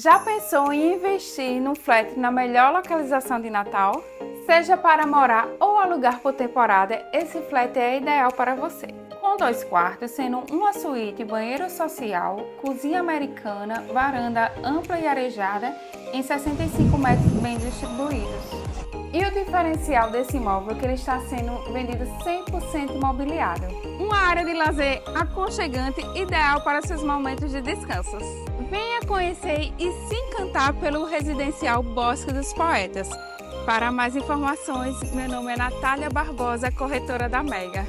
Já pensou em investir num flat na melhor localização de Natal? Seja para morar ou alugar por temporada, esse flat é ideal para você. Com 2 quartos, sendo uma suíte, banheiro social, cozinha americana, varanda ampla e arejada em 65 metros bem distribuídos. E o diferencial desse imóvel é que ele está sendo vendido 100% imobiliário. Uma área de lazer aconchegante, ideal para seus momentos de descanso. Venha conhecer e se encantar pelo residencial Bosque dos Poetas. Para mais informações, meu nome é Natália Barbosa, corretora da Mega.